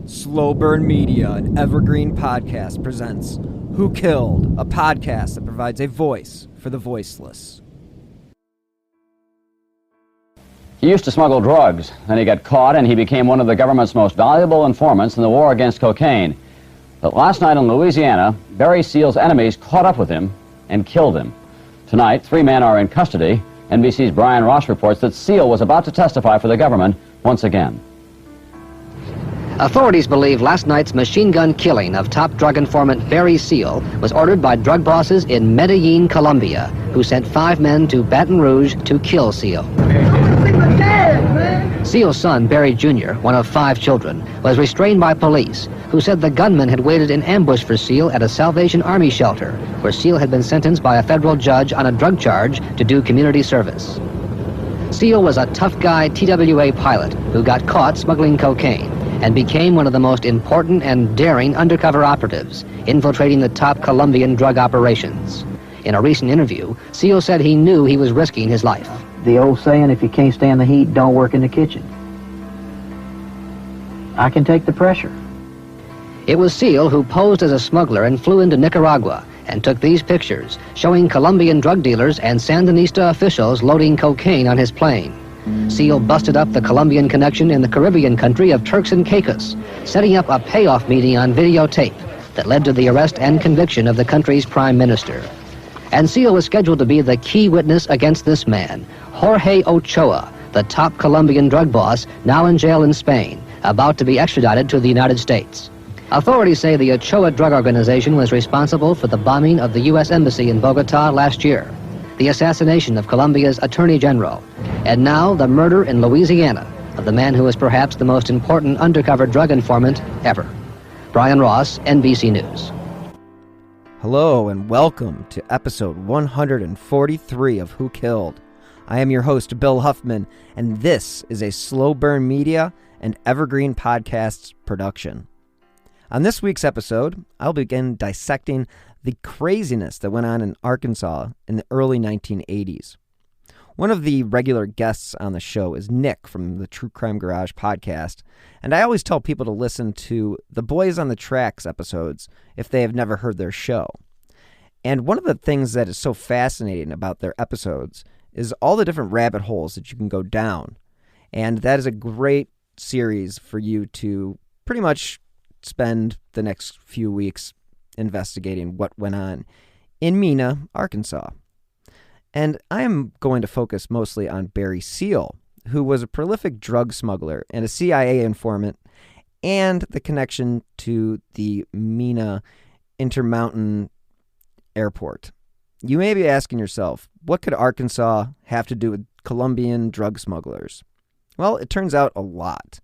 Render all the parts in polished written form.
Slow Burn Media and Evergreen Podcast presents Who Killed, a podcast that provides a voice for the voiceless. He used to smuggle drugs, then he got caught and he became one of the government's most valuable informants in the war against cocaine. But last night in Louisiana, Barry Seal's enemies caught up with him and killed him. Tonight, 3 men are in custody. NBC's Brian Ross reports that Seal was about to testify for the government once again. Authorities believe last night's machine gun killing of top drug informant Barry Seal was ordered by drug bosses in Medellín, Colombia, who sent 5 men to Baton Rouge to kill Seal. Seal's son, Barry Jr., one of 5 children, was restrained by police, who said the gunman had waited in ambush for Seal at a Salvation Army shelter, where Seal had been sentenced by a federal judge on a drug charge to do community service. Seal was a tough guy TWA pilot who got caught smuggling cocaine and became one of the most important and daring undercover operatives, infiltrating the top Colombian drug operations. In a recent interview, Seal said he knew he was risking his life. The old saying, if you can't stand the heat, don't work in the kitchen. I can take the pressure. It was Seal who posed as a smuggler and flew into Nicaragua and took these pictures, showing Colombian drug dealers and Sandinista officials loading cocaine on his plane. Seal busted up the Colombian connection in the Caribbean country of Turks and Caicos, setting up a payoff meeting on videotape that led to the arrest and conviction of the country's prime minister. And Seal was scheduled to be the key witness against this man, Jorge Ochoa, the top Colombian drug boss, now in jail in Spain, about to be extradited to the United States. Authorities say the Ochoa drug organization was responsible for the bombing of the U.S. Embassy in Bogota last year, the assassination of Colombia's Attorney General, and now the murder in Louisiana of the man who is perhaps the most important undercover drug informant ever. Brian Ross, NBC News. Hello and welcome to episode 143 of Who Killed. I am your host, Bill Huffman, and this is a Slow Burn Media and Evergreen Podcasts production. On this week's episode, I'll begin dissecting the craziness that went on in Arkansas in the early 1980s. One of the regular guests on the show is Nick from the True Crime Garage podcast, and I always tell people to listen to the Boys on the Tracks episodes if they have never heard their show. And one of the things that is so fascinating about their episodes is all the different rabbit holes that you can go down. And that is a great series for you to pretty much spend the next few weeks investigating what went on in Mena, Arkansas. And I am going to focus mostly on Barry Seal, who was a prolific drug smuggler and a CIA informant, and the connection to the Mena Intermountain Airport. You may be asking yourself, what could Arkansas have to do with Colombian drug smugglers? Well, it turns out a lot.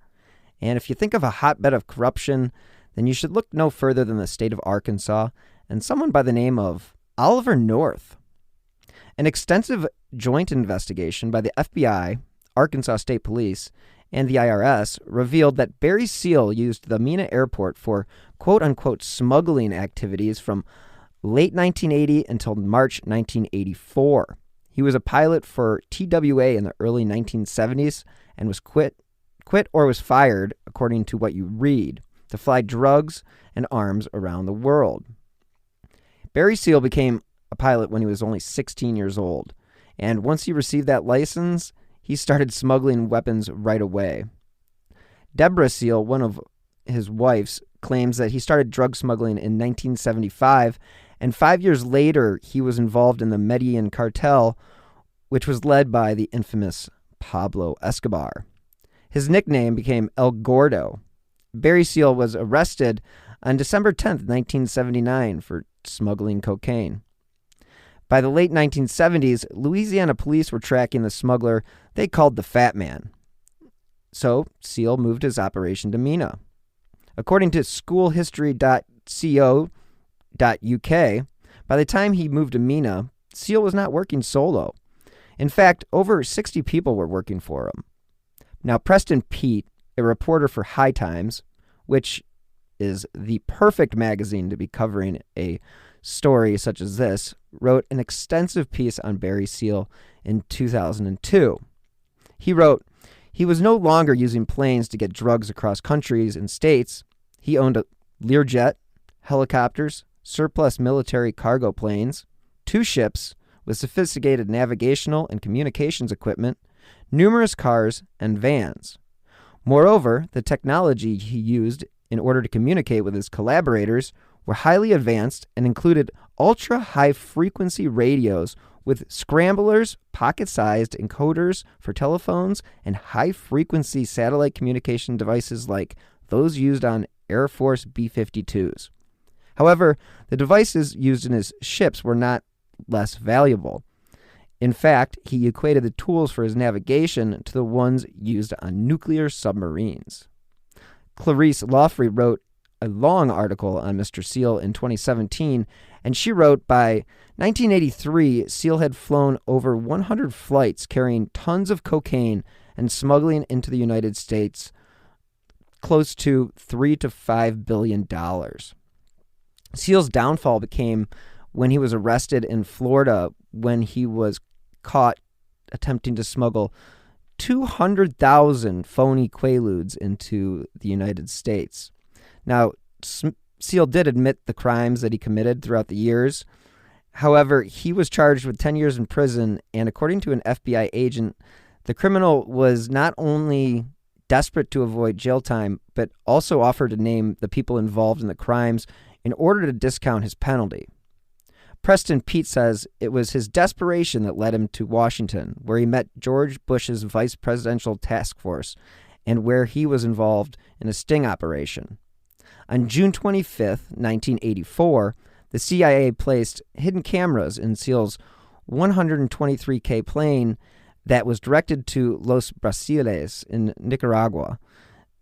And if you think of a hotbed of corruption, then you should look no further than the state of Arkansas and someone by the name of Oliver North. An extensive joint investigation by the FBI, Arkansas State Police, and the IRS revealed that Barry Seal used the Mena airport for quote-unquote smuggling activities from late 1980 until March 1984. He was a pilot for TWA in the early 1970s and was quit or was fired, according to what you read, to fly drugs and arms around the world. Barry Seal became a pilot when he was only 16 years old, and once he received that license, he started smuggling weapons right away. Deborah Seal, one of his wives, claims that he started drug smuggling in 1975, and 5 years later, he was involved in the Madellín Cartel, which was led by the infamous Pablo Escobar. His nickname became El Gordo. Barry Seal was arrested on December 10th, 1979 for smuggling cocaine. By the late 1970s, Louisiana police were tracking the smuggler they called the Fat Man. So Seal moved his operation to Mena. According to schoolhistory.co.uk, by the time he moved to Mena, Seal was not working solo. In fact, over 60 people were working for him. Now, Preston Pete, a reporter for High Times, which is the perfect magazine to be covering a story such as this, wrote an extensive piece on Barry Seal in 2002. He wrote, "He was no longer using planes to get drugs across countries and states. He owned a Learjet, helicopters, surplus military cargo planes, 2 ships with sophisticated navigational and communications equipment, numerous cars, and vans. Moreover, the technology he used in order to communicate with his collaborators were highly advanced and included ultra-high-frequency radios with scramblers, pocket-sized encoders for telephones, and high-frequency satellite communication devices like those used on Air Force B-52s. However, the devices used in his ships were not less valuable. In fact, he equated the tools for his navigation to the ones used on nuclear submarines. Clarice Lawfrey wrote a long article on Mr. Seal in 2017, and she wrote by 1983, Seal had flown over 100 flights carrying tons of cocaine and smuggling into the United States close to $3 to $5 billion. Seal's downfall came when he was arrested in Florida when he was caught attempting to smuggle 200,000 phony Quaaludes into the United States. Now, Seal did admit the crimes that he committed throughout the years. However, he was charged with 10 years in prison, and according to an FBI agent, the criminal was not only desperate to avoid jail time, but also offered to name the people involved in the crimes in order to discount his penalty. Preston Pete says it was his desperation that led him to Washington, where he met George Bush's vice presidential task force and where he was involved in a sting operation. On June 25th, 1984, the CIA placed hidden cameras in Seal's 123K plane that was directed to Los Brasiles in Nicaragua.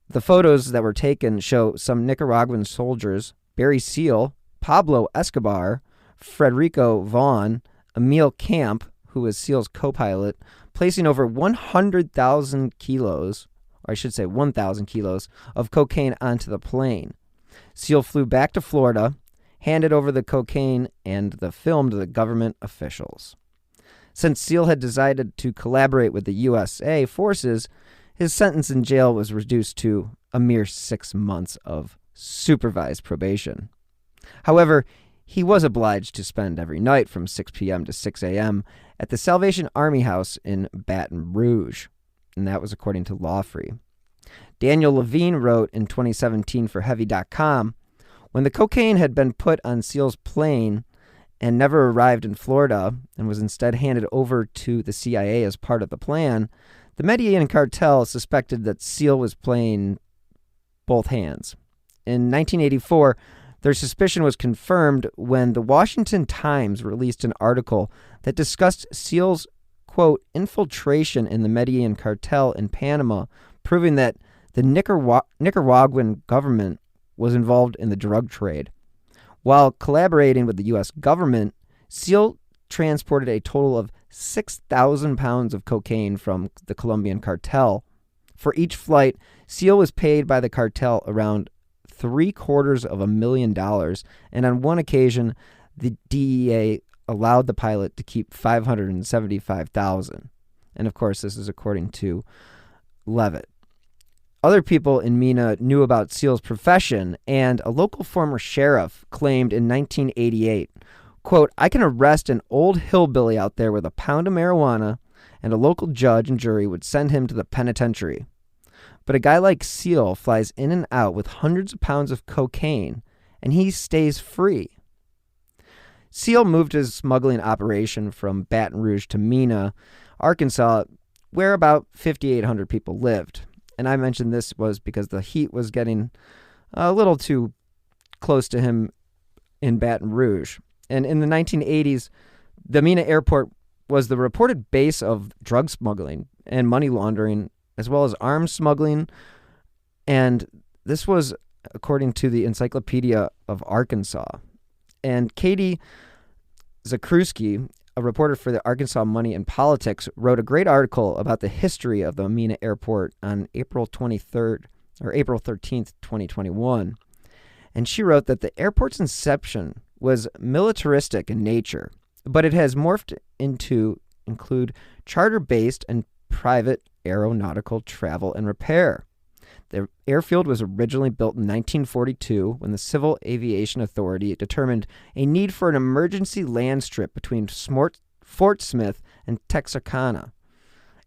The photos that were taken show some Nicaraguan soldiers, Barry Seal, Pablo Escobar, Frederico Vaughn, Emil Camp, who was Seal's co-pilot, placing over 100,000 kilos, or I should say 1,000 kilos, of cocaine onto the plane. Seal flew back to Florida, handed over the cocaine and the film to the government officials. Since Seal had decided to collaborate with the USA forces, his sentence in jail was reduced to a mere 6 months of supervised probation. However, he was obliged to spend every night from 6 p.m. to 6 a.m. at the Salvation Army House in Baton Rouge, and that was according to Lawfrey. Daniel Levine wrote in 2017 for Heavy.com, when the cocaine had been put on Seal's plane and never arrived in Florida and was instead handed over to the CIA as part of the plan, the Medellín Cartel suspected that Seal was playing both hands. In 1984, their suspicion was confirmed when the Washington Times released an article that discussed Seal's, quote, infiltration in the Medellín Cartel in Panama, proving that the Nicaraguan government was involved in the drug trade. While collaborating with the U.S. government, Seal transported a total of 6,000 pounds of cocaine from the Colombian cartel. For each flight, Seal was paid by the cartel around $750,000, and on one occasion, the DEA allowed the pilot to keep $575,000. And of course, this is according to Leveritt. Other people in Mena knew about Seal's profession, and a local former sheriff claimed in 1988, quote, I can arrest an old hillbilly out there with a pound of marijuana, and a local judge and jury would send him to the penitentiary. But a guy like Seal flies in and out with hundreds of pounds of cocaine, and he stays free. Seal moved his smuggling operation from Baton Rouge to Mena, Arkansas, where about 5,800 people lived. And I mentioned this was because the heat was getting a little too close to him in Baton Rouge. And in the 1980s, the Mena airport was the reported base of drug smuggling and money laundering, as well as arms smuggling. And this was according to the Encyclopedia of Arkansas. And Katie Zakruski, a reporter for the Arkansas Money and Politics, wrote a great article about the history of the Mena airport on April 13th, 2021. And she wrote that the airport's inception was militaristic in nature, but it has morphed into include charter-based and private aeronautical travel and repair. The airfield was originally built in 1942 when the Civil Aviation Authority determined a need for an emergency land strip between Fort Smith and Texarkana.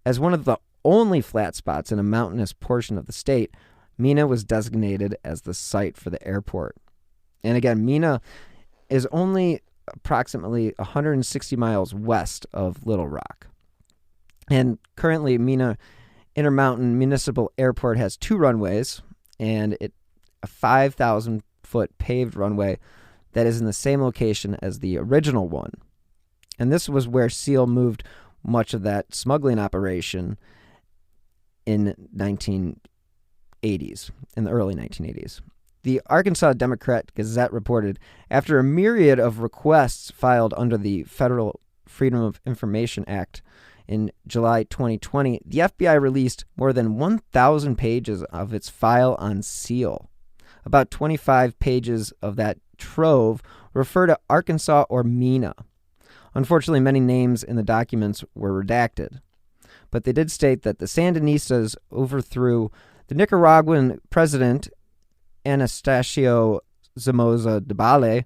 As one of the only flat spots in a mountainous portion of the state, Mena was designated as the site for the airport. And again, Mena is only approximately 160 miles west of Little Rock. And currently, Mena Intermountain Municipal Airport has 2 runways and a 5,000-foot paved runway that is in the same location as the original one. And this was where SEAL moved much of that smuggling operation in the early 1980s. The Arkansas Democrat-Gazette reported, after a myriad of requests filed under the Federal Freedom of Information Act in July 2020, the FBI released more than 1,000 pages of its file on SEAL. About 25 pages of that trove refer to Arkansas or Mena. Unfortunately, many names in the documents were redacted, but they did state that the Sandinistas overthrew the Nicaraguan president Anastasio Somoza Debayle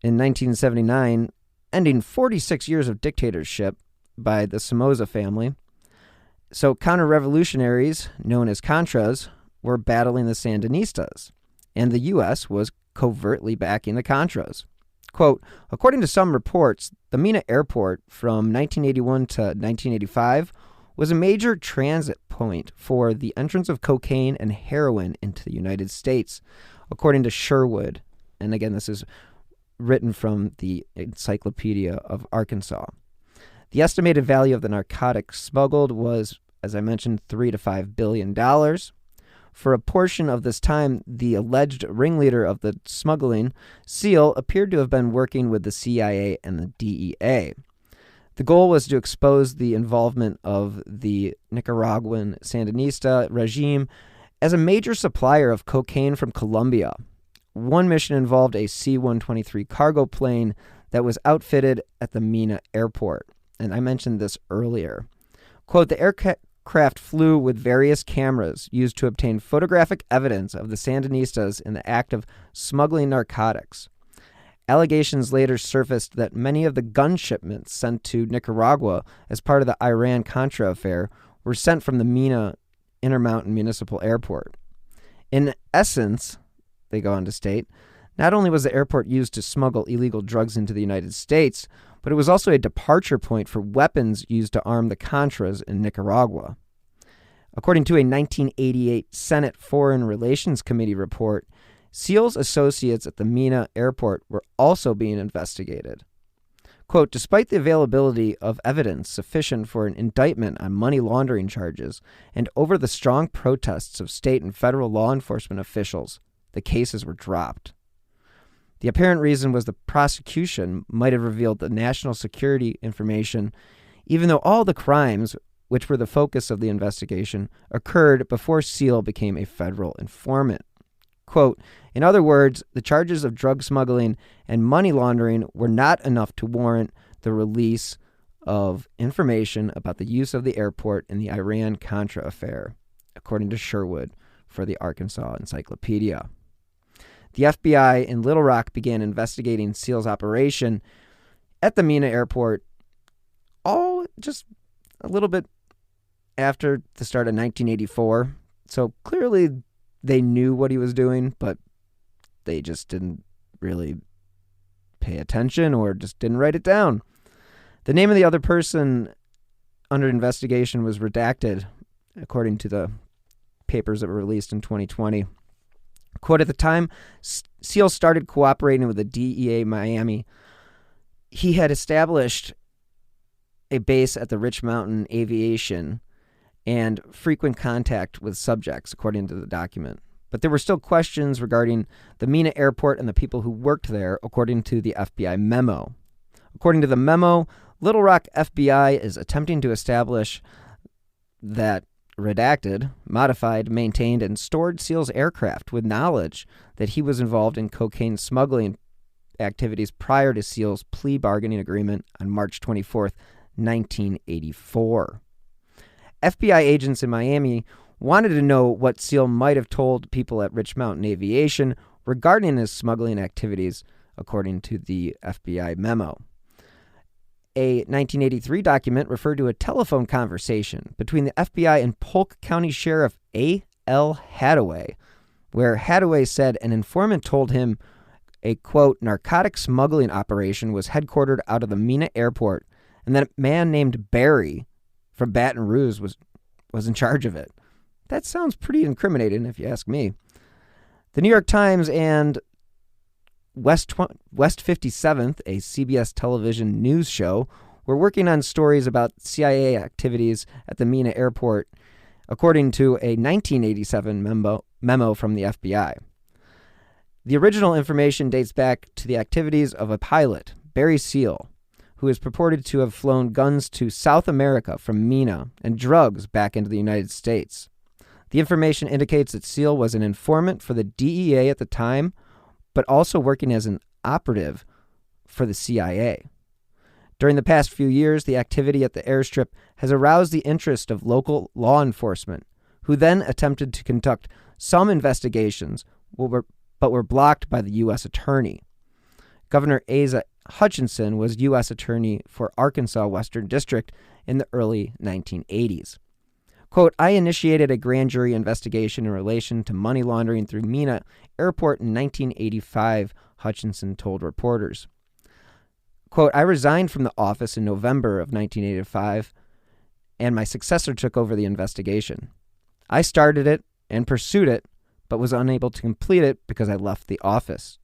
in 1979, ending 46 years of dictatorship by the Somoza family. So counter-revolutionaries, known as Contras, were battling the Sandinistas, and the U.S. was covertly backing the Contras. Quote, according to some reports, the Mena Airport from 1981 to 1985 was a major transit point for the entrance of cocaine and heroin into the United States, according to Sherwood. And again, this is written from the Encyclopedia of Arkansas. The estimated value of the narcotics smuggled was, as I mentioned, $3 to $5 billion. For a portion of this time, the alleged ringleader of the smuggling, SEAL, appeared to have been working with the CIA and the DEA. The goal was to expose the involvement of the Nicaraguan Sandinista regime as a major supplier of cocaine from Colombia. One mission involved a C-123 cargo plane that was outfitted at the Mena airport. And I mentioned this earlier. Quote, the aircraft flew with various cameras used to obtain photographic evidence of the Sandinistas in the act of smuggling narcotics. Allegations later surfaced that many of the gun shipments sent to Nicaragua as part of the Iran-Contra affair were sent from the Mena Intermountain Municipal Airport. In essence, they go on to state, not only was the airport used to smuggle illegal drugs into the United States, but it was also a departure point for weapons used to arm the Contras in Nicaragua. According to a 1988 Senate Foreign Relations Committee report, SEAL's associates at the Mena airport were also being investigated. Quote, despite the availability of evidence sufficient for an indictment on money laundering charges and over the strong protests of state and federal law enforcement officials, the cases were dropped. The apparent reason was the prosecution might have revealed the national security information, even though all the crimes, which were the focus of the investigation, occurred before SEAL became a federal informant. Quote, in other words, the charges of drug smuggling and money laundering were not enough to warrant the release of information about the use of the airport in the Iran-Contra affair, according to Sherwood for the Arkansas Encyclopedia. The FBI in Little Rock began investigating SEAL's operation at the Mena airport all just a little bit after the start of 1984. So clearly they knew what he was doing, but they just didn't really pay attention or just didn't write it down. The name of the other person under investigation was redacted, according to the papers that were released in 2020. Quote, at the time SEAL started cooperating with the DEA Miami, he had established a base at the Rich Mountain Aviation and frequent contact with subjects, according to the document. But there were still questions regarding the Mena airport and the people who worked there, according to the FBI memo. According to the memo, Little Rock FBI is attempting to establish that redacted, modified, maintained, and stored SEAL's aircraft with knowledge that he was involved in cocaine smuggling activities prior to SEAL's plea bargaining agreement on March 24th, 1984. FBI agents in Miami wanted to know what Seal might have told people at Rich Mountain Aviation regarding his smuggling activities, according to the FBI memo. A 1983 document referred to a telephone conversation between the FBI and Polk County Sheriff A.L. Hadaway, where Hadaway said an informant told him a, quote, narcotic smuggling operation was headquartered out of the Mena airport, and that a man named Barry from Baton Rouge was in charge of it. That sounds pretty incriminating, if you ask me. The New York Times and West 57th, a CBS television news show, were working on stories about CIA activities at the Mena airport, according to a 1987 memo from the FBI. The original information dates back to the activities of a pilot, Barry Seal, who is purported to have flown guns to South America from Mena and drugs back into the United States. The information indicates that Seal was an informant for the DEA at the time, but also working as an operative for the CIA. During the past few years, the activity at the airstrip has aroused the interest of local law enforcement, who then attempted to conduct some investigations, but were blocked by the U.S. Attorney. Governor Asa Hutchinson was U.S. Attorney for Arkansas Western District in the early 1980s. Quote, I initiated a grand jury investigation in relation to money laundering through Mena Airport in 1985, Hutchinson told reporters. Quote, I resigned from the office in November of 1985, and my successor took over the investigation. I started it and pursued it, but was unable to complete it because I left the office.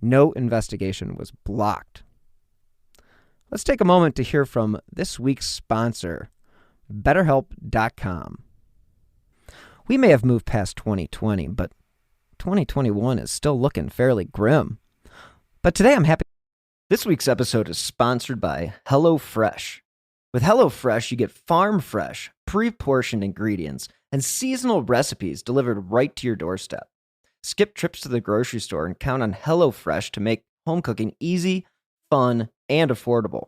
No investigation was blocked. Let's take a moment to hear from this week's sponsor, BetterHelp.com. We may have moved past 2020, but 2021 is still looking fairly grim. But today I'm happy. This week's episode is sponsored by HelloFresh. With HelloFresh, you get farm-fresh, pre-portioned ingredients and seasonal recipes delivered right to your doorstep. Skip trips to the grocery store and count on HelloFresh to make home cooking easy, fun, and affordable.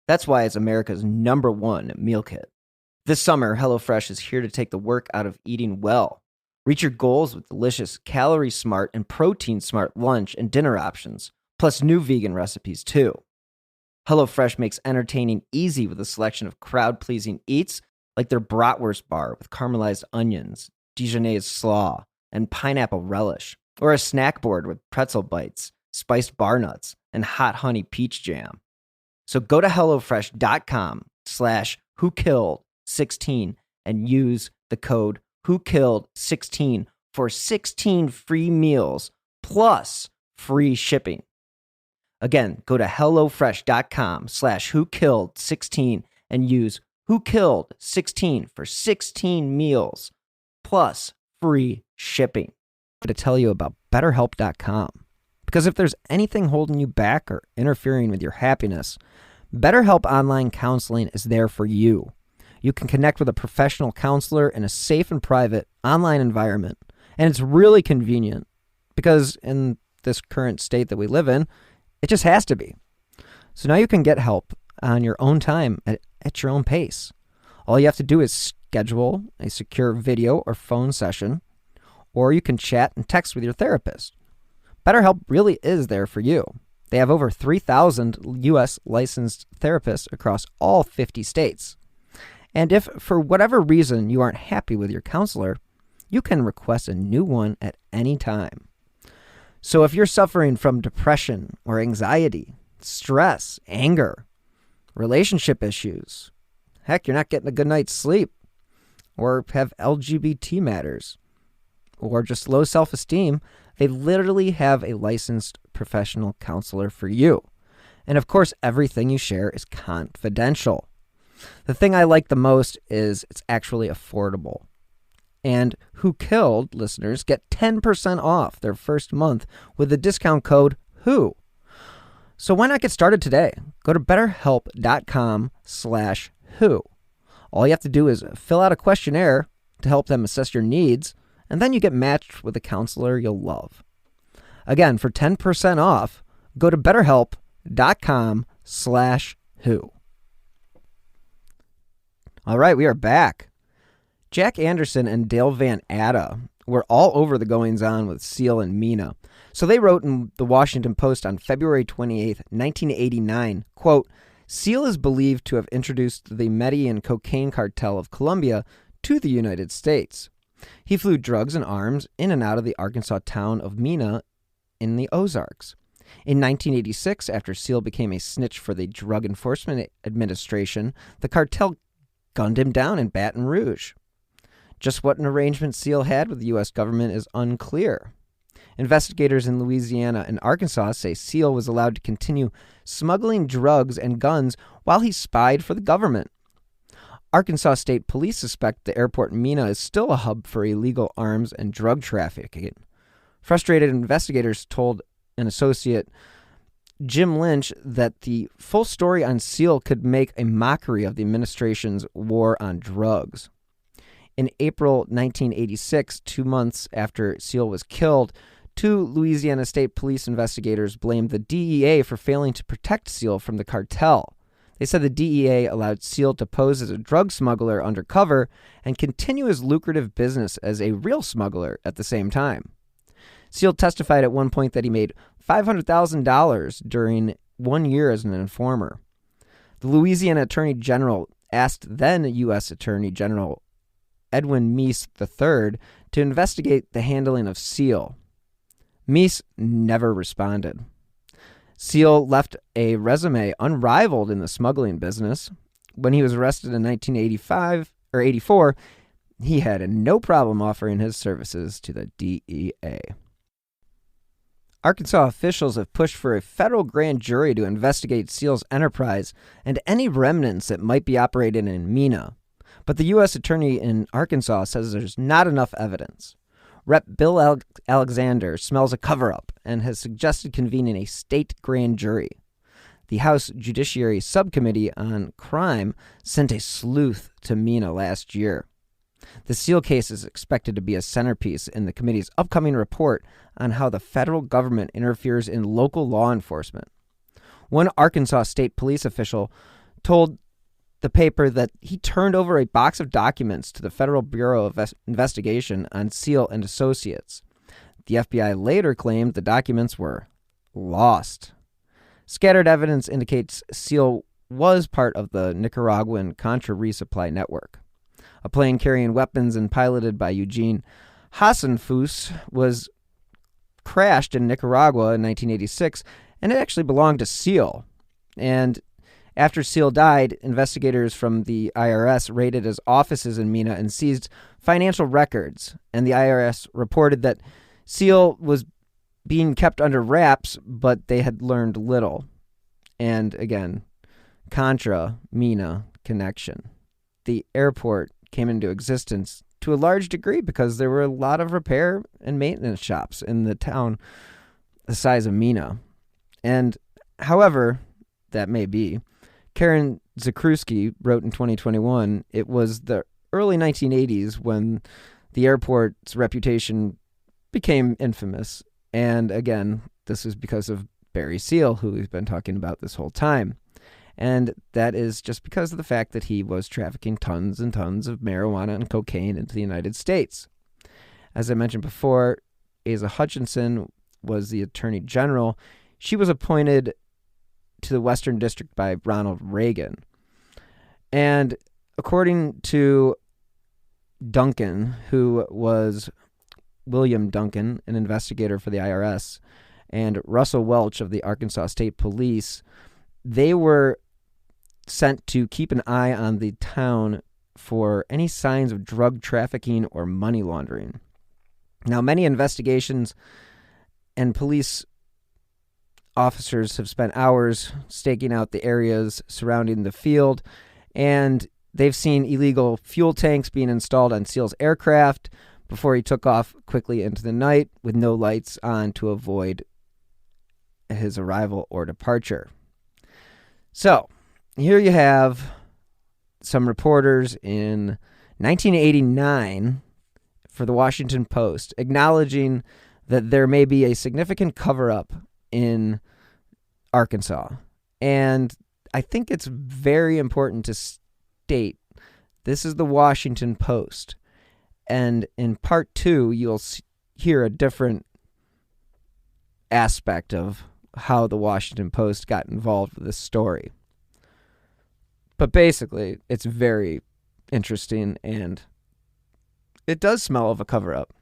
That's why it's America's #1 meal kit. This summer, HelloFresh is here to take the work out of eating well. Reach your goals with delicious, calorie-smart, and protein-smart lunch and dinner options, plus new vegan recipes, too. HelloFresh makes entertaining easy with a selection of crowd-pleasing eats like their bratwurst bar with caramelized onions, Dijonnaise slaw, and pineapple relish, or a snack board with pretzel bites, spiced bar nuts, and hot honey peach jam. So go to HelloFresh.com/WhoKilled16 and use the code WhoKilled16 for 16 free meals plus free shipping. Again, go to HelloFresh.com/WhoKilled16 and use WhoKilled16 for 16 meals plus free shipping. I'm going to tell you about BetterHelp.com. Because if there's anything holding you back or interfering with your happiness, BetterHelp Online Counseling is there for you. You can connect with a professional counselor in a safe and private online environment. And it's really convenient because in this current state that we live in, it just has to be. So now you can get help on your own time at your own pace. All you have to do is schedule a secure video or phone session, or you can chat and text with your therapist. BetterHelp really is there for you. They have over 3,000 U.S. licensed therapists across all 50 states. And if, for whatever reason, you aren't happy with your counselor, you can request a new one at any time. So if you're suffering from depression or anxiety, stress, anger, relationship issues, heck, you're not getting a good night's sleep, or have LGBT matters, or just low self-esteem, they literally have a licensed professional counselor for you. And of course, everything you share is confidential. The thing I like the most is it's actually affordable. And Who Killed listeners get 10% off their first month with the discount code WHO. So why not get started today? Go to BetterHelp.com/WHO. All you have to do is fill out a questionnaire to help them assess your needs, and then you get matched with a counselor you'll love. Again, for 10% off, go to BetterHelp.com/WHO. All right, we are back. Jack Anderson and Dale Van Atta were all over the goings-on with Seal and Mena. So they wrote in the Washington Post on February 28, 1989, quote, Seal is believed to have introduced the Medellín cocaine cartel of Colombia to the United States. He flew drugs and arms in and out of the Arkansas town of Mena in the Ozarks. In 1986, after Seal became a snitch for the Drug Enforcement Administration, the cartel gunned him down in Baton Rouge. Just what an arrangement Seal had with the U.S. government is unclear. Investigators in Louisiana and Arkansas say Seal was allowed to continue smuggling drugs and guns while he spied for the government. Arkansas State Police suspect the airport in Mena is still a hub for illegal arms and drug trafficking. Frustrated investigators told an associate, Jim Lynch, that the full story on Seal could make a mockery of the administration's war on drugs. In April 1986, 2 months after Seal was killed, 2 Louisiana State Police investigators blamed the DEA for failing to protect Seal from the cartel. They said the DEA allowed Seal to pose as a drug smuggler undercover and continue his lucrative business as a real smuggler at the same time. Seal testified at one point that he made $500,000 during 1 year as an informer. The Louisiana Attorney General asked then U.S. Attorney General Edwin Meese III to investigate the handling of Seal. Meese never responded. Seal left a resume unrivaled in the smuggling business. When he was arrested in 1984, he had no problem offering his services to the DEA. Arkansas officials have pushed for a federal grand jury to investigate Seal's enterprise and any remnants that might be operating in Mena. But the U.S. Attorney in Arkansas says there's not enough evidence. Rep. Bill Alexander smells a cover-up and has suggested convening a state grand jury. The House Judiciary Subcommittee on Crime sent a sleuth to Mena last year. The Seal case is expected to be a centerpiece in the committee's upcoming report on how the federal government interferes in local law enforcement. One Arkansas State Police official told the paper that he turned over a box of documents to the Federal Bureau of Investigation on Seal and Associates. The FBI later claimed the documents were lost. Scattered evidence indicates Seal was part of the Nicaraguan Contra resupply network. A plane carrying weapons and piloted by Eugene Hassenfuss was crashed in Nicaragua in 1986, and it actually belonged to Seal. And after Seal died, investigators from the IRS raided his offices in Mena and seized financial records. And the IRS reported that Seal was being kept under wraps, but they had learned little. And again, Contra Mena connection. The airport came into existence to a large degree because there were a lot of repair and maintenance shops in the town the size of Mena. And however that may be, Karen Zakruski wrote in 2021, it was the early 1980s when the airport's reputation became infamous. And again, this is because of Barry Seal, who we've been talking about this whole time. And that is just because of the fact that he was trafficking tons and tons of marijuana and cocaine into the United States. As I mentioned before, Asa Hutchinson was the Attorney General. She was appointed to the Western District by Ronald Reagan. And according to Duncan, who was William Duncan, an investigator for the IRS, and Russell Welch of the Arkansas State Police, they were sent to keep an eye on the town for any signs of drug trafficking or money laundering. Now, many investigations and police officers have spent hours staking out the areas surrounding the field, and they've seen illegal fuel tanks being installed on Seal's aircraft before he took off quickly into the night with no lights on to avoid his arrival or departure. So, here you have some reporters in 1989 for the Washington Post acknowledging that there may be a significant cover-up in Arkansas. And I think it's very important to state this is the Washington Post. And in part 2, you'll hear a different aspect of how the Washington Post got involved with this story. But basically, it's very interesting, and it does smell of a cover-up.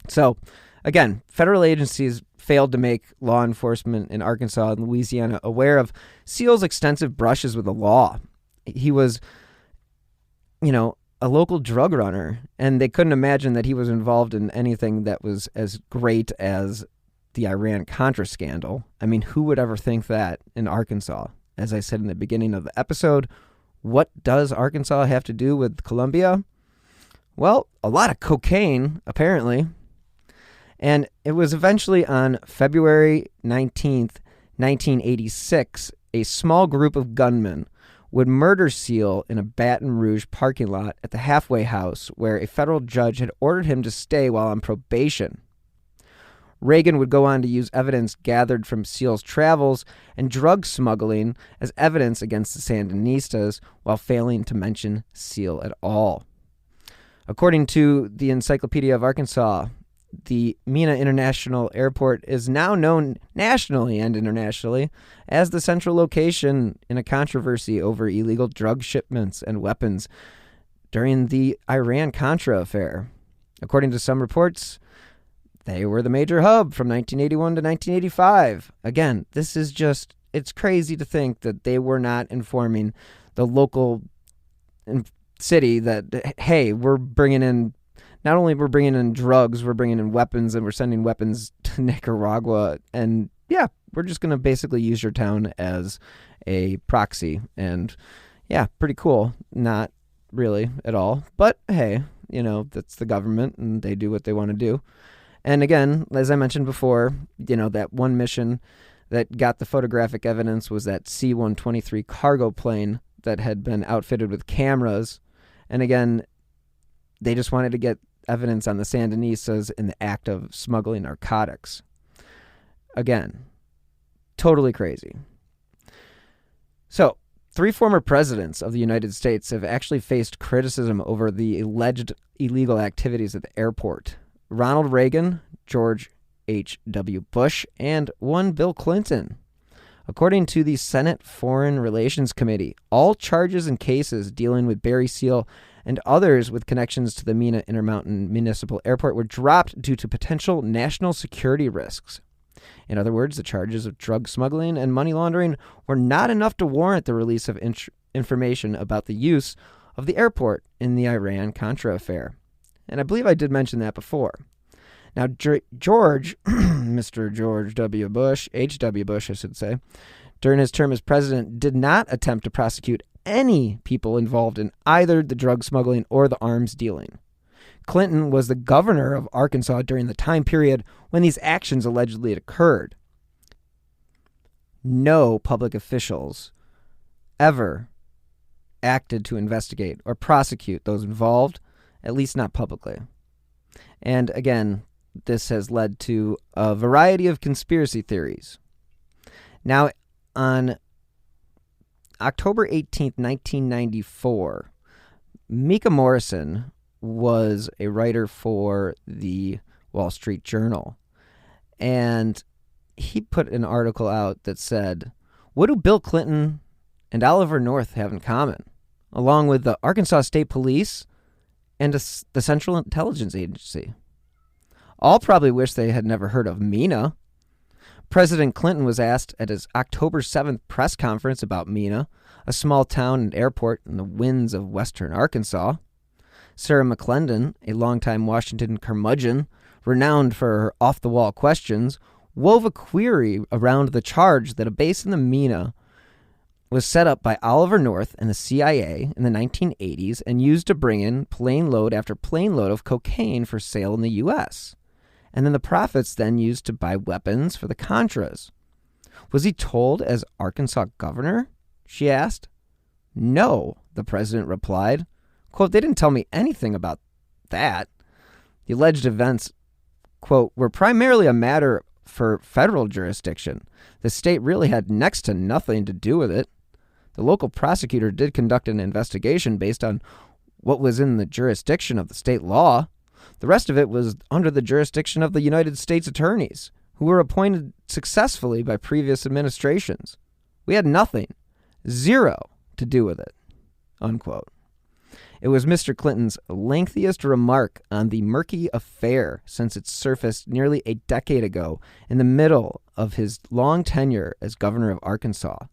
So, again, federal agencies failed to make law enforcement in Arkansas and Louisiana aware of Seal's extensive brushes with the law. He was, a local drug runner, and they couldn't imagine that he was involved in anything that was as great as the Iran-Contra scandal. I mean, who would ever think that in Arkansas? As I said in the beginning of the episode, what does Arkansas have to do with Colombia? Well, a lot of cocaine, apparently. And it was eventually on February 19th, 1986, a small group of gunmen would murder Seal in a Baton Rouge parking lot at the halfway house where a federal judge had ordered him to stay while on probation. Reagan would go on to use evidence gathered from Seal's travels and drug smuggling as evidence against the Sandinistas while failing to mention Seal at all. According to the Encyclopedia of Arkansas, the Mena International Airport is now known nationally and internationally as the central location in a controversy over illegal drug shipments and weapons during the Iran-Contra affair. According to some reports, they were the major hub from 1981 to 1985. Again, this is just, it's crazy to think that they were not informing the local city that, hey, we're bringing in, not only we're bringing in drugs, we're bringing in weapons, and we're sending weapons to Nicaragua. And yeah, we're just going to basically use your town as a proxy. And yeah, pretty cool. Not really at all. But hey, that's the government and they do what they want to do. And again, as I mentioned before, that one mission that got the photographic evidence was that C-123 cargo plane that had been outfitted with cameras. And again, they just wanted to get evidence on the Sandinistas in the act of smuggling narcotics. Again, totally crazy. So, 3 former presidents of the United States have actually faced criticism over the alleged illegal activities at the airport. Ronald Reagan, George H.W. Bush, and one Bill Clinton. According to the Senate Foreign Relations Committee, all charges and cases dealing with Barry Seal and others with connections to the Mena Intermountain Municipal Airport were dropped due to potential national security risks. In other words, the charges of drug smuggling and money laundering were not enough to warrant the release of information about the use of the airport in the Iran-Contra affair. And I believe I did mention that before. Now, George, Mr. George W. Bush, H.W. Bush, I should say, during his term as president, did not attempt to prosecute any people involved in either the drug smuggling or the arms dealing. Clinton was the governor of Arkansas during the time period when these actions allegedly occurred. No public officials ever acted to investigate or prosecute those involved, at least not publicly. And again, this has led to a variety of conspiracy theories. Now, on October 18th, 1994, Mika Morrison was a writer for the Wall Street Journal. And he put an article out that said, what do Bill Clinton and Oliver North have in common, along with the Arkansas State Police and the Central Intelligence Agency? All probably wish they had never heard of Mena. President Clinton was asked at his October 7th press conference about Mena, a small town and airport in the winds of western Arkansas. Sarah McClendon, a longtime Washington curmudgeon, renowned for her off-the-wall questions, wove a query around the charge that a base in the Mena was set up by Oliver North and the CIA in the 1980s and used to bring in plane load after plane load of cocaine for sale in the U.S., and then the profits then used to buy weapons for the Contras. Was he told as Arkansas governor? She asked. No, the president replied. Quote, they didn't tell me anything about that. The alleged events, quote, were primarily a matter for federal jurisdiction. The state really had next to nothing to do with it. The local prosecutor did conduct an investigation based on what was in the jurisdiction of the state law. The rest of it was under the jurisdiction of the United States attorneys, who were appointed successfully by previous administrations. We had nothing, zero, to do with it," unquote. It was Mr. Clinton's lengthiest remark on the murky affair since it surfaced nearly a decade ago in the middle of his long tenure as governor of Arkansas.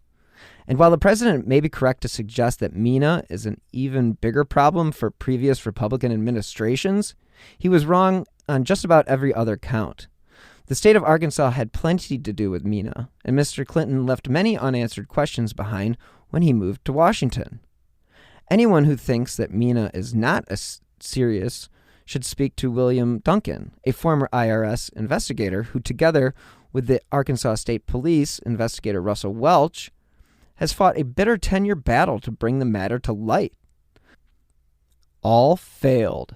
And while the president may be correct to suggest that Mena is an even bigger problem for previous Republican administrations, he was wrong on just about every other count. The state of Arkansas had plenty to do with Mena, and Mr. Clinton left many unanswered questions behind when he moved to Washington. Anyone who thinks that Mena is not serious should speak to William Duncan, a former IRS investigator who, together with the Arkansas State Police investigator Russell Welch, has fought a bitter 10-year battle to bring the matter to light. All failed.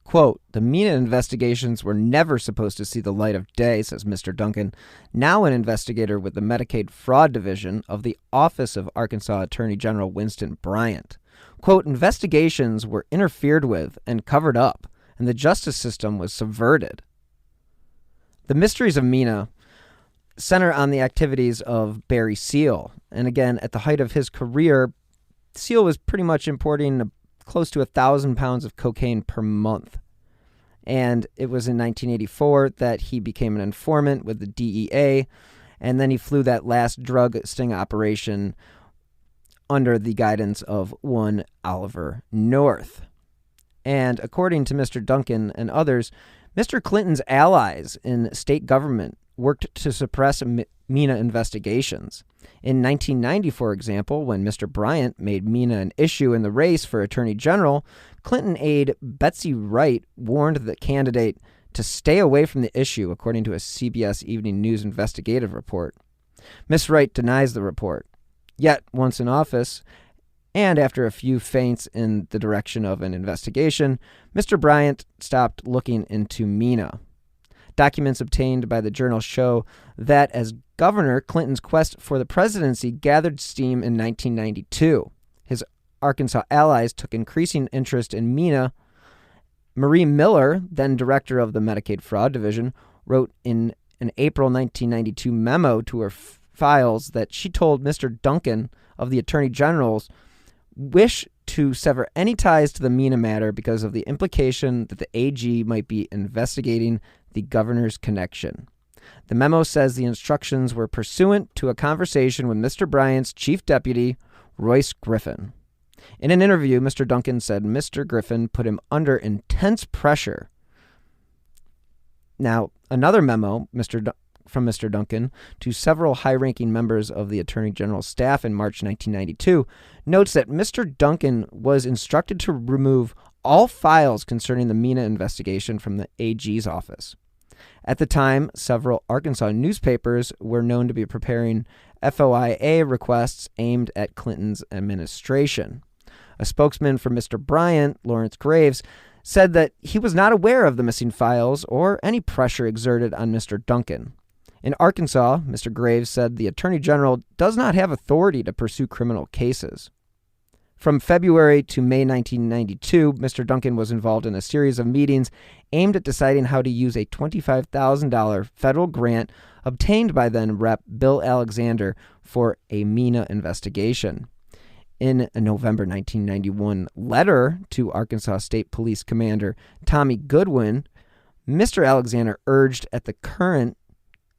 Quote, "The Mena investigations were never supposed to see the light of day," says Mr. Duncan, now an investigator with the Medicaid Fraud Division of the Office of Arkansas Attorney General Winston Bryant. Quote, "Investigations were interfered with and covered up, and the justice system was subverted." The mysteries of Mena center on the activities of Barry Seal. And again, at the height of his career, Seal was pretty much importing close to 1,000 pounds of cocaine per month. And it was in 1984 that he became an informant with the DEA, and then he flew that last drug sting operation under the guidance of one Oliver North. And according to Mr. Duncan and others, Mr. Clinton's allies in state government worked to suppress Mena investigations. In 1990, for example, when Mr. Bryant made Mena an issue in the race for Attorney General, Clinton aide Betsy Wright warned the candidate to stay away from the issue, according to a CBS Evening News investigative report. Miss Wright denies the report. Yet, once in office, and after a few feints in the direction of an investigation, Mr. Bryant stopped looking into Mena. Documents obtained by the Journal show that as governor, Clinton's quest for the presidency gathered steam in 1992. His Arkansas allies took increasing interest in Mena. Marie Miller, then director of the Medicaid Fraud Division, wrote in an April 1992 memo to her files that she told Mr. Duncan of the Attorney General's wish to sever any ties to the Mena matter because of the implication that the AG might be investigating the governor's connection. The memo says the instructions were pursuant to a conversation with Mr. Bryant's chief deputy, Royce Griffin. In an interview, Mr. Duncan said Mr. Griffin put him under intense pressure. Now, another memo from Mr. Duncan to several high-ranking members of the Attorney General's staff in March 1992 notes that Mr. Duncan was instructed to remove all files concerning the Mena investigation from the AG's office. At the time, several Arkansas newspapers were known to be preparing FOIA requests aimed at Clinton's administration. A spokesman for Mr. Bryant, Lawrence Graves, said that he was not aware of the missing files or any pressure exerted on Mr. Duncan. In Arkansas, Mr. Graves said the Attorney General does not have authority to pursue criminal cases. From February to May 1992, Mr. Duncan was involved in a series of meetings aimed at deciding how to use a $25,000 federal grant obtained by then Rep. Bill Alexander for a Mena investigation. In a November 1991 letter to Arkansas State Police Commander Tommy Goodwin, Mr. Alexander urged at the current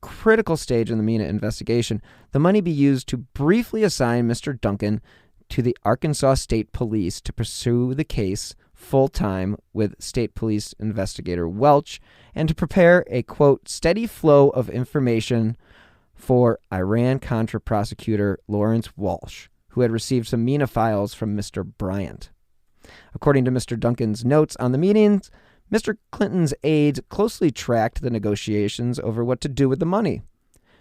critical stage in the Mena investigation, the money be used to briefly assign Mr. Duncan to the Arkansas State Police to pursue the case full-time with State Police Investigator Welch and to prepare a, quote, steady flow of information for Iran-Contra prosecutor Lawrence Walsh, who had received some Mena files from Mr. Bryant. According to Mr. Duncan's notes on the meetings, Mr. Clinton's aides closely tracked the negotiations over what to do with the money.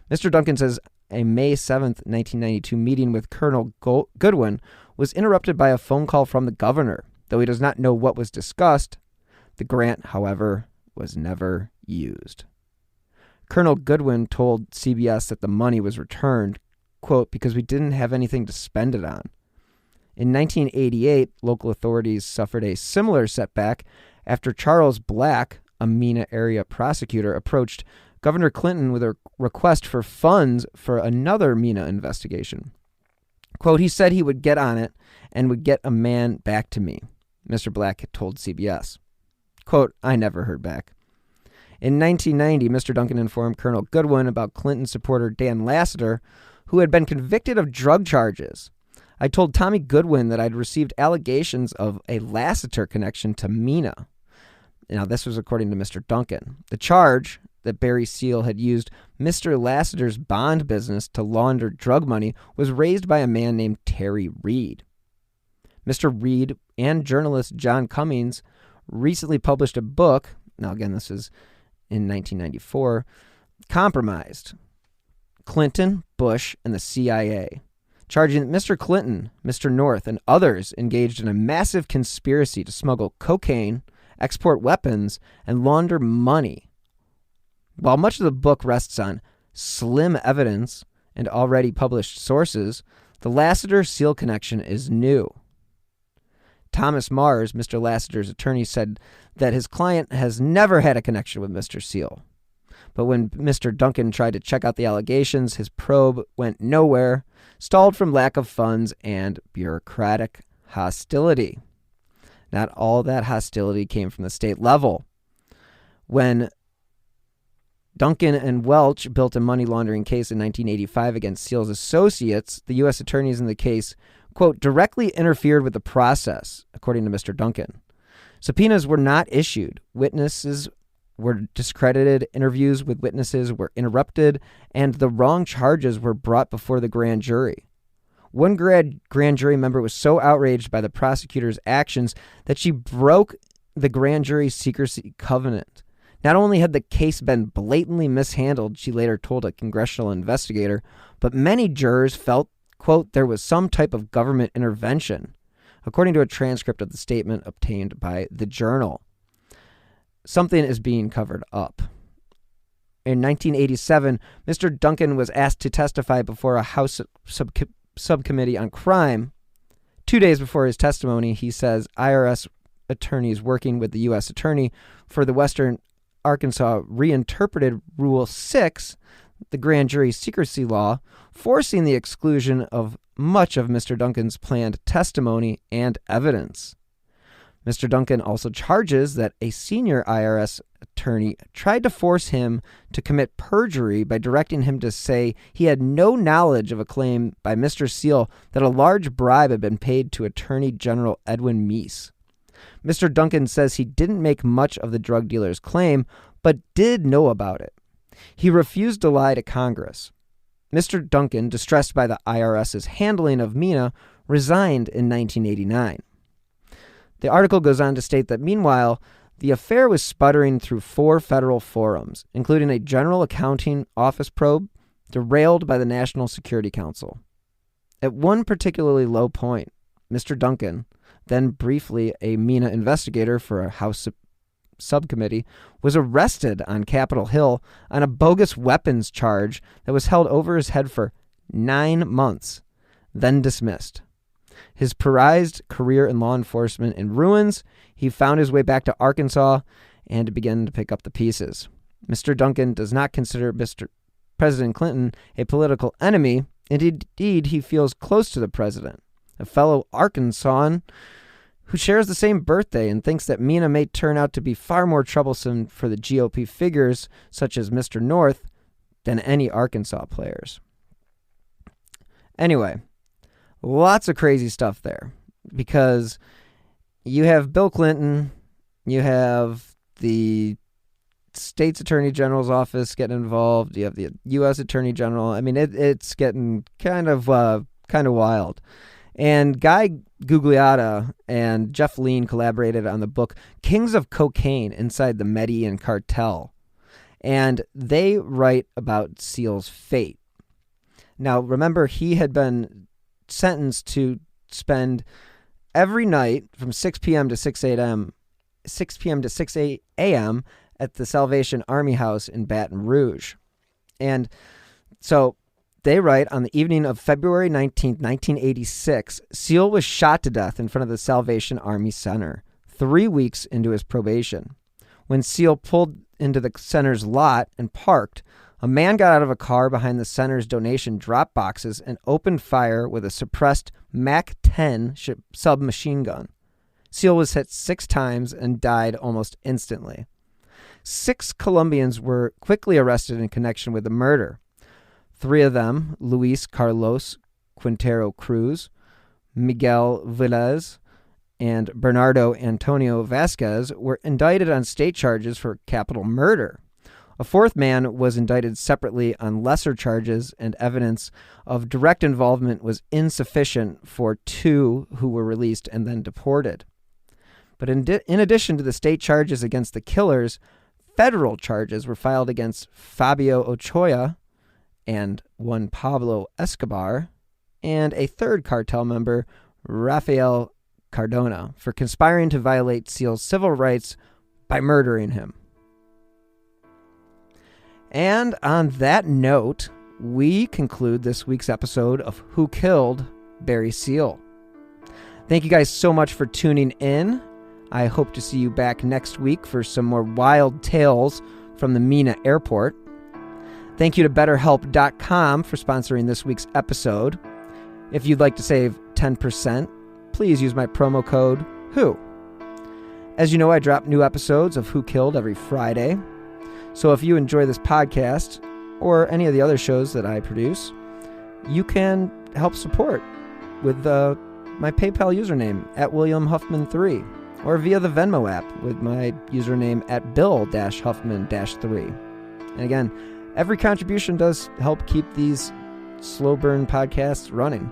Mr. Duncan says a May 7th, 1992 meeting with Colonel Goodwin was interrupted by a phone call from the governor. Though he does not know what was discussed, the grant, however, was never used. Colonel Goodwin told CBS that the money was returned, quote, because we didn't have anything to spend it on. In 1988, local authorities suffered a similar setback after Charles Black, a Mena area prosecutor, approached Governor Clinton with a request for funds for another Mena investigation. Quote, he said he would get on it and would get a man back to me, Mr. Black had told CBS. Quote, I never heard back. In 1990, Mr. Duncan informed Colonel Goodwin about Clinton supporter Dan Lassiter, who had been convicted of drug charges. I told Tommy Goodwin that I'd received allegations of a Lassiter connection to Mena. Now, this was according to Mr. Duncan. The charge that Barry Seal had used Mr. Lassiter's bond business to launder drug money was raised by a man named Terry Reed. Mr. Reed and journalist John Cummings recently published a book, now again this is in 1994, Compromised, Clinton, Bush, and the CIA, charging that Mr. Clinton, Mr. North, and others engaged in a massive conspiracy to smuggle cocaine, export weapons, and launder money. While much of the book rests on slim evidence and already published sources, the Lassiter-Seal connection is new. Thomas Mars, Mr. Lassiter's attorney, said that his client has never had a connection with Mr. Seal. But when Mr. Duncan tried to check out the allegations, his probe went nowhere, stalled from lack of funds and bureaucratic hostility. Not all that hostility came from the state level. When Duncan and Welch built a money laundering case in 1985 against Seal's associates, the U.S. attorneys in the case, quote, directly interfered with the process, according to Mr. Duncan. Subpoenas were not issued. Witnesses were discredited. Interviews with witnesses were interrupted, and the wrong charges were brought before the grand jury. One grand jury member was so outraged by the prosecutor's actions that she broke the grand jury's secrecy covenant. Not only had the case been blatantly mishandled, she later told a congressional investigator, but many jurors felt, quote, there was some type of government intervention, according to a transcript of the statement obtained by the Journal. Something is being covered up. In 1987, Mr. Duncan was asked to testify before a House subcommittee on crime. 2 days before his testimony, he says IRS attorneys working with the U.S. attorney for the Western Arkansas reinterpreted Rule 6, the grand jury secrecy law, forcing the exclusion of much of Mr. Duncan's planned testimony and evidence. Mr. Duncan also charges that a senior IRS attorney tried to force him to commit perjury by directing him to say he had no knowledge of a claim by Mr. Seal that a large bribe had been paid to Attorney General Edwin Meese. Mr. Duncan says he didn't make much of the drug dealer's claim, but did know about it. He refused to lie to Congress. Mr. Duncan, distressed by the IRS's handling of Mena, resigned in 1989. The article goes on to state that, meanwhile, the affair was sputtering through 4 federal forums, including a General Accounting Office probe derailed by the National Security Council. At one particularly low point, Mr. Duncan, then briefly a Mena investigator for a House subcommittee, was arrested on Capitol Hill on a bogus weapons charge that was held over his head for 9 months, then dismissed. His prized career in law enforcement in ruins, he found his way back to Arkansas and began to pick up the pieces. Mr. Duncan does not consider Mr. President Clinton a political enemy, and indeed he feels close to the president, a fellow Arkansan who shares the same birthday and thinks that Mena may turn out to be far more troublesome for the GOP figures, such as Mr. North, than any Arkansas players. Anyway, lots of crazy stuff there, because you have Bill Clinton, you have the state's attorney general's office getting involved, you have the U.S. attorney general. I mean, it's getting kind of wild. And Guy Gugliotta and Jeff Lean collaborated on the book Kings of Cocaine Inside the Medellín Cartel. And they write about Seal's fate. Now, remember, he had been sentenced to spend every night from 6 p.m. to 6 a.m. at the Salvation Army House in Baton Rouge. And so They write, on the evening of February 19, 1986, Seal was shot to death in front of the Salvation Army Center, 3 weeks into his probation. When Seal pulled into the center's lot and parked, a man got out of a car behind the center's donation drop boxes and opened fire with a suppressed MAC-10 submachine gun. Seal was hit 6 times and died almost instantly. 6 Colombians were quickly arrested in connection with the murder. 3 of them, Luis Carlos Quintero Cruz, Miguel Velez, and Bernardo Antonio Vasquez, were indicted on state charges for capital murder. A 4th man was indicted separately on lesser charges, and evidence of direct involvement was insufficient for 2 who were released and then deported. But in addition to the state charges against the killers, federal charges were filed against Fabio Ochoa and one Pablo Escobar, and a 3rd cartel member, Rafael Cardona, for conspiring to violate Seal's civil rights by murdering him. And on that note, we conclude this week's episode of Who Killed Barry Seal. Thank you guys so much for tuning in. I hope to see you back next week for some more wild tales from the Mena airport. Thank you to BetterHelp.com for sponsoring this week's episode. If you'd like to save 10%, please use my promo code WHO. As you know, I drop new episodes of Who Killed every Friday. So if you enjoy this podcast or any of the other shows that I produce, you can help support with my PayPal username at WilliamHuffman3 or via the Venmo app with my username at Bill-Huffman-3. And again, every contribution does help keep these slow burn podcasts running.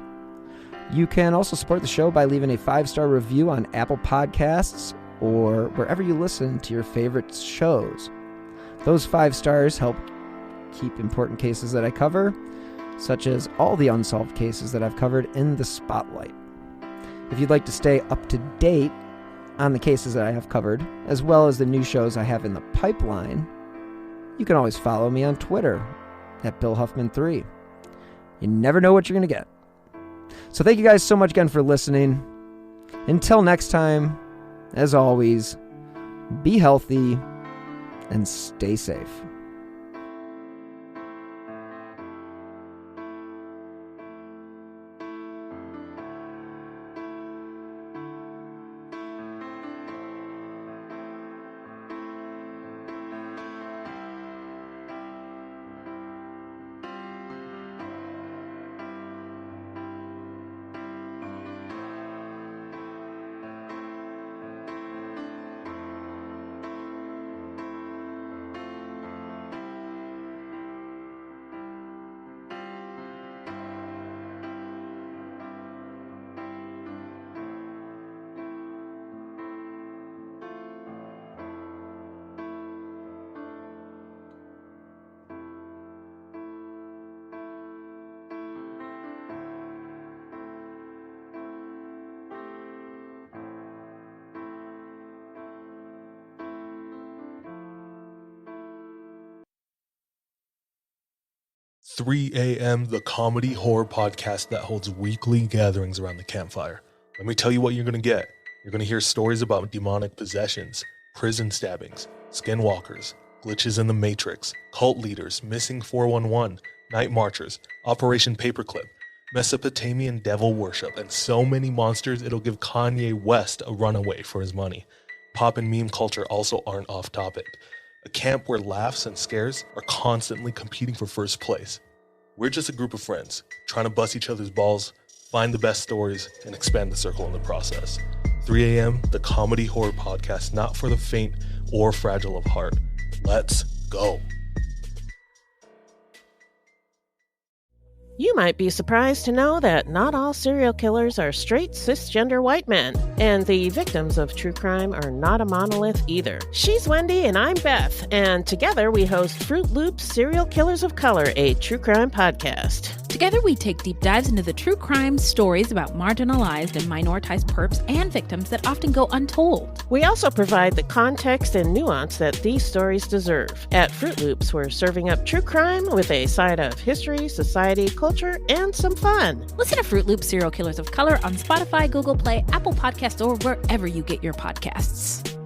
You can also support the show by leaving a 5-star review on Apple Podcasts or wherever you listen to your favorite shows. Those 5 stars help keep important cases that I cover, such as all the unsolved cases that I've covered in the spotlight. If you'd like to stay up to date on the cases that I have covered, as well as the new shows I have in the pipeline, you can always follow me on Twitter at BillHuffman3. You never know what you're going to get. So thank you guys so much again for listening. Until next time, as always, be healthy and stay safe. "3 a.m. the comedy horror podcast that holds weekly gatherings around the campfire. Let me tell you what you're going to get. You're going to hear stories about demonic possessions, prison stabbings, skinwalkers, glitches in the Matrix, cult leaders, missing 411, night marchers, Operation Paperclip, Mesopotamian devil worship, and so many monsters it'll give Kanye West a runaway for his money. Pop and meme culture also aren't off topic. A camp where laughs and scares are constantly competing for first place. We're just a group of friends, trying to bust each other's balls, find the best stories, and expand the circle in the process. 3 a.m., the comedy horror podcast not for the faint or fragile of heart. Let's go. You might be surprised to know that not all serial killers are straight cisgender white men, and the victims of true crime are not a monolith either. She's Wendy and I'm Beth, and together we host Fruit Loops Serial Killers of Color, a true crime podcast. Together, we take deep dives into the true crime stories about marginalized and minoritized perps and victims that often go untold. We also provide the context and nuance that these stories deserve. At Fruit Loops, we're serving up true crime with a side of history, society, culture, and some fun. Listen to Fruit Loops Serial Killers of Color on Spotify, Google Play, Apple Podcasts, or wherever you get your podcasts.